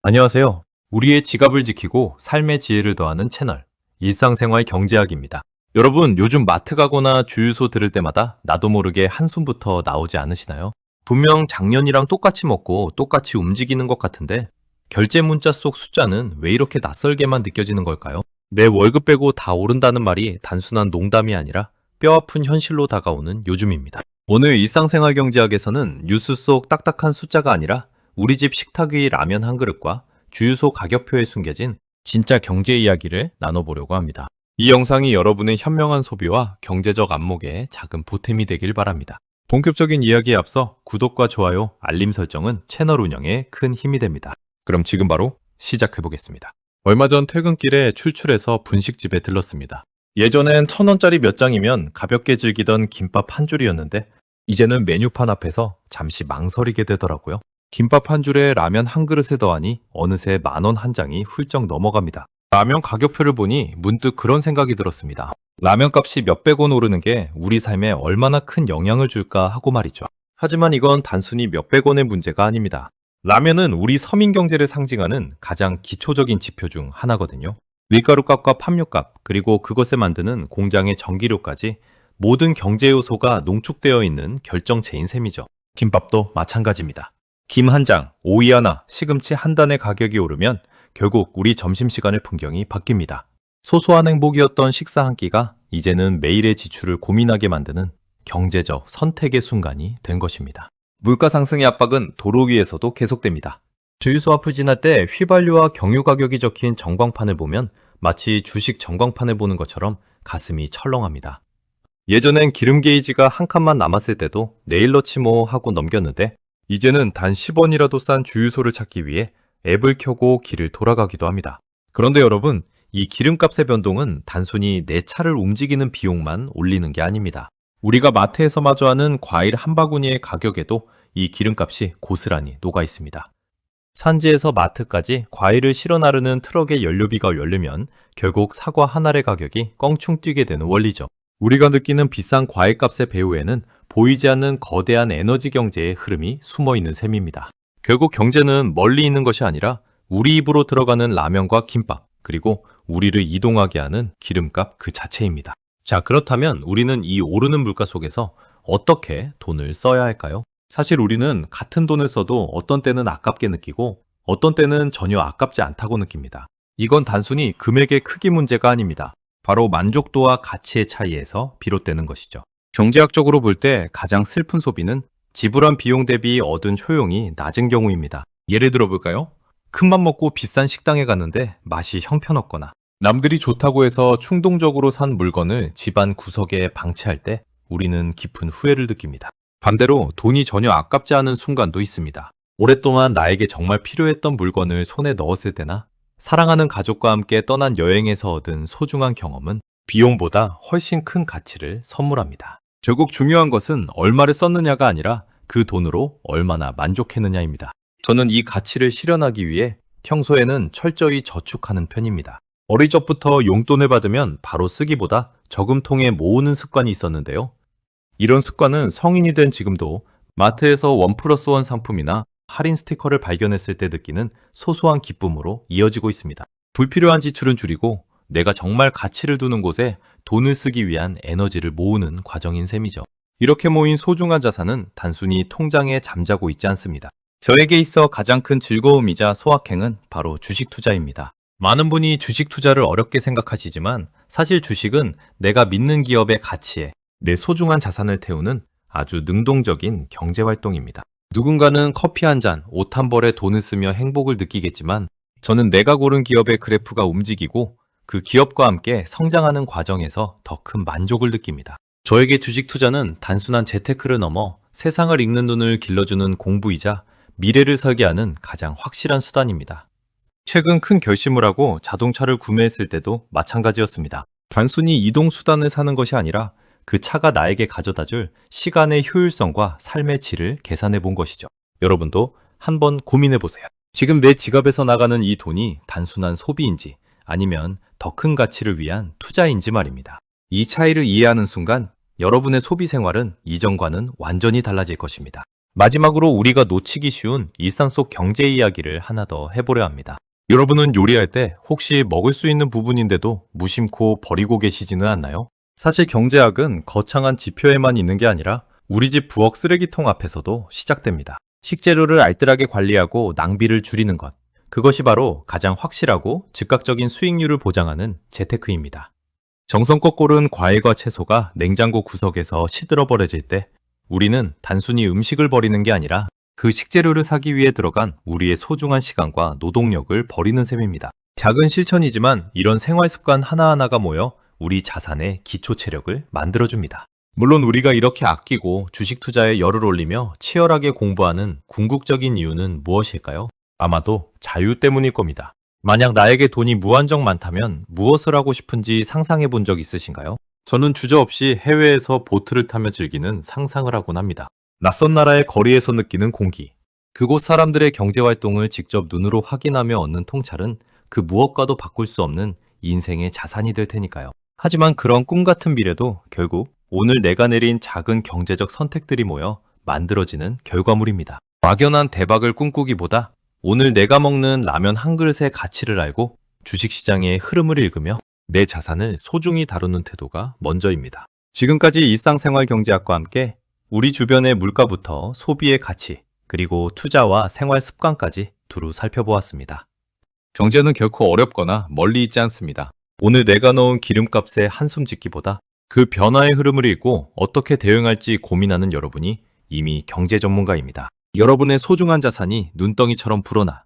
안녕하세요. 우리의 지갑을 지키고 삶의 지혜를 더하는 채널, 일상생활 경제학입니다. 여러분, 요즘 마트 가거나 주유소 들을 때마다 나도 모르게 한숨부터 나오지 않으시나요? 분명 작년이랑 똑같이 먹고 똑같이 움직이는 것 같은데, 결제 문자 속 숫자는 왜 이렇게 낯설게만 느껴지는 걸까요? 내 월급 빼고 다 오른다는 말이 단순한 농담이 아니라 뼈아픈 현실로 다가오는 요즘입니다. 오늘 일상생활 경제학에서는 뉴스 속 딱딱한 숫자가 아니라 우리 집 식탁 위 라면 한 그릇과 주유소 가격표에 숨겨진 진짜 경제 이야기를 나눠보려고 합니다. 이 영상이 여러분의 현명한 소비와 경제적 안목에 작은 보탬이 되길 바랍니다. 본격적인 이야기에 앞서 구독과 좋아요, 알림 설정은 채널 운영에 큰 힘이 됩니다. 그럼 지금 바로 시작해보겠습니다. 얼마 전 퇴근길에 출출해서 분식집에 들렀습니다. 예전엔 1,000원짜리 몇 장이면 가볍게 즐기던 김밥 한 줄이었는데 이제는 메뉴판 앞에서 잠시 망설이게 되더라고요. 김밥 한 줄에 라면 한 그릇에 더하니 어느새 10,000원 한 장이 훌쩍 넘어갑니다. 라면 가격표를 보니 문득 그런 생각이 들었습니다. 라면 값이 몇백 원 오르는 게 우리 삶에 얼마나 큰 영향을 줄까 하고 말이죠. 하지만 이건 단순히 몇백 원의 문제가 아닙니다. 라면은 우리 서민 경제를 상징하는 가장 기초적인 지표 중 하나거든요. 밀가루 값과 팜유값, 그리고 그것에 만드는 공장의 전기료까지 모든 경제 요소가 농축되어 있는 결정체인 셈이죠. 김밥도 마찬가지입니다. 김 한 장, 오이 하나, 시금치 한 단의 가격이 오르면 결국 우리 점심시간의 풍경이 바뀝니다. 소소한 행복이었던 식사 한 끼가 이제는 매일의 지출을 고민하게 만드는 경제적 선택의 순간이 된 것입니다. 물가 상승의 압박은 도로 위에서도 계속됩니다. 주유소 앞을 지날 때 휘발유와 경유 가격이 적힌 전광판을 보면 마치 주식 전광판을 보는 것처럼 가슴이 철렁합니다. 예전엔 기름 게이지가 한 칸만 남았을 때도 내일 넣지 뭐 하고 넘겼는데 이제는 단 10원이라도 싼 주유소를 찾기 위해 앱을 켜고 길을 돌아가기도 합니다. 그런데 여러분, 이 기름값의 변동은 단순히 내 차를 움직이는 비용만 올리는 게 아닙니다. 우리가 마트에서 마주하는 과일 한 바구니의 가격에도 이 기름값이 고스란히 녹아 있습니다. 산지에서 마트까지 과일을 실어 나르는 트럭의 연료비가 오르면 결국 사과 한 알의 가격이 껑충 뛰게 되는 원리죠. 우리가 느끼는 비싼 과일값의 배후에는 보이지 않는 거대한 에너지 경제의 흐름이 숨어 있는 셈입니다. 결국 경제는 멀리 있는 것이 아니라 우리 입으로 들어가는 라면과 김밥, 그리고 우리를 이동하게 하는 기름값 그 자체입니다. 자, 그렇다면 우리는 이 오르는 물가 속에서 어떻게 돈을 써야 할까요? 사실 우리는 같은 돈을 써도 어떤 때는 아깝게 느끼고 어떤 때는 전혀 아깝지 않다고 느낍니다. 이건 단순히 금액의 크기 문제가 아닙니다. 바로 만족도와 가치의 차이에서 비롯되는 것이죠. 경제학적으로 볼 때 가장 슬픈 소비는 지불한 비용 대비 얻은 효용이 낮은 경우입니다. 예를 들어 볼까요? 큰맘 먹고 비싼 식당에 갔는데 맛이 형편없거나 남들이 좋다고 해서 충동적으로 산 물건을 집안 구석에 방치할 때 우리는 깊은 후회를 느낍니다. 반대로 돈이 전혀 아깝지 않은 순간도 있습니다. 오랫동안 나에게 정말 필요했던 물건을 손에 넣었을 때나 사랑하는 가족과 함께 떠난 여행에서 얻은 소중한 경험은 비용보다 훨씬 큰 가치를 선물합니다. 결국 중요한 것은 얼마를 썼느냐가 아니라 그 돈으로 얼마나 만족했느냐입니다. 저는 이 가치를 실현하기 위해 평소에는 철저히 저축하는 편입니다. 어릴 적부터 용돈을 받으면 바로 쓰기보다 저금통에 모으는 습관이 있었는데요. 이런 습관은 성인이 된 지금도 마트에서 1+1 상품이나 할인 스티커를 발견했을 때 느끼는 소소한 기쁨으로 이어지고 있습니다. 불필요한 지출은 줄이고 내가 정말 가치를 두는 곳에 돈을 쓰기 위한 에너지를 모으는 과정인 셈이죠. 이렇게 모인 소중한 자산은 단순히 통장에 잠자고 있지 않습니다. 저에게 있어 가장 큰 즐거움이자 소확행은 바로 주식 투자입니다. 많은 분이 주식 투자를 어렵게 생각하시지만 사실 주식은 내가 믿는 기업의 가치에 내 소중한 자산을 태우는 아주 능동적인 경제활동입니다. 누군가는 커피 한 잔, 옷 한 벌에 돈을 쓰며 행복을 느끼겠지만 저는 내가 고른 기업의 그래프가 움직이고 그 기업과 함께 성장하는 과정에서 더 큰 만족을 느낍니다. 저에게 주식 투자는 단순한 재테크를 넘어 세상을 읽는 눈을 길러주는 공부이자 미래를 설계하는 가장 확실한 수단입니다. 최근 큰 결심을 하고 자동차를 구매했을 때도 마찬가지였습니다. 단순히 이동 수단을 사는 것이 아니라 그 차가 나에게 가져다줄 시간의 효율성과 삶의 질을 계산해 본 것이죠. 여러분도 한번 고민해 보세요. 지금 내 지갑에서 나가는 이 돈이 단순한 소비인지 아니면 더 큰 가치를 위한 투자인지 말입니다. 이 차이를 이해하는 순간 여러분의 소비 생활은 이전과는 완전히 달라질 것입니다. 마지막으로 우리가 놓치기 쉬운 일상 속 경제 이야기를 하나 더 해보려 합니다. 여러분은 요리할 때 혹시 먹을 수 있는 부분인데도 무심코 버리고 계시지는 않나요? 사실 경제학은 거창한 지표에만 있는 게 아니라 우리 집 부엌 쓰레기통 앞에서도 시작됩니다. 식재료를 알뜰하게 관리하고 낭비를 줄이는 것. 그것이 바로 가장 확실하고 즉각적인 수익률을 보장하는 재테크입니다. 정성껏 고른 과일과 채소가 냉장고 구석에서 시들어 버려질 때 우리는 단순히 음식을 버리는 게 아니라 그 식재료를 사기 위해 들어간 우리의 소중한 시간과 노동력을 버리는 셈입니다. 작은 실천이지만 이런 생활 습관 하나하나가 모여 우리 자산의 기초 체력을 만들어줍니다. 물론 우리가 이렇게 아끼고 주식 투자에 열을 올리며 치열하게 공부하는 궁극적인 이유는 무엇일까요? 아마도 자유 때문일 겁니다. 만약 나에게 돈이 무한정 많다면 무엇을 하고 싶은지 상상해 본 적 있으신가요? 저는 주저없이 해외에서 보트를 타며 즐기는 상상을 하곤 합니다. 낯선 나라의 거리에서 느끼는 공기, 그곳 사람들의 경제활동을 직접 눈으로 확인하며 얻는 통찰은 그 무엇과도 바꿀 수 없는 인생의 자산이 될 테니까요. 하지만 그런 꿈 같은 미래도 결국 오늘 내가 내린 작은 경제적 선택들이 모여 만들어지는 결과물입니다. 막연한 대박을 꿈꾸기보다 오늘 내가 먹는 라면 한 그릇의 가치를 알고 주식시장의 흐름을 읽으며 내 자산을 소중히 다루는 태도가 먼저입니다. 지금까지 일상생활경제학과 함께 우리 주변의 물가부터 소비의 가치, 그리고 투자와 생활 습관까지 두루 살펴보았습니다. 경제는 결코 어렵거나 멀리 있지 않습니다. 오늘 내가 넣은 기름값에 한숨 짓기보다 그 변화의 흐름을 읽고 어떻게 대응할지 고민하는 여러분이 이미 경제 전문가입니다. 여러분의 소중한 자산이 눈덩이처럼 불어나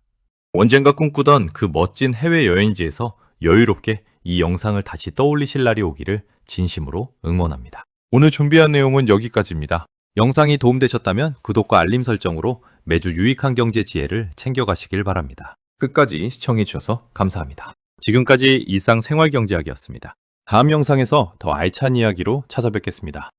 언젠가 꿈꾸던 그 멋진 해외여행지에서 여유롭게 이 영상을 다시 떠올리실 날이 오기를 진심으로 응원합니다. 오늘 준비한 내용은 여기까지입니다. 영상이 도움되셨다면 구독과 알림 설정으로 매주 유익한 경제 지혜를 챙겨가시길 바랍니다. 끝까지 시청해주셔서 감사합니다. 지금까지 일상생활경제학이었습니다. 다음 영상에서 더 알찬 이야기로 찾아뵙겠습니다.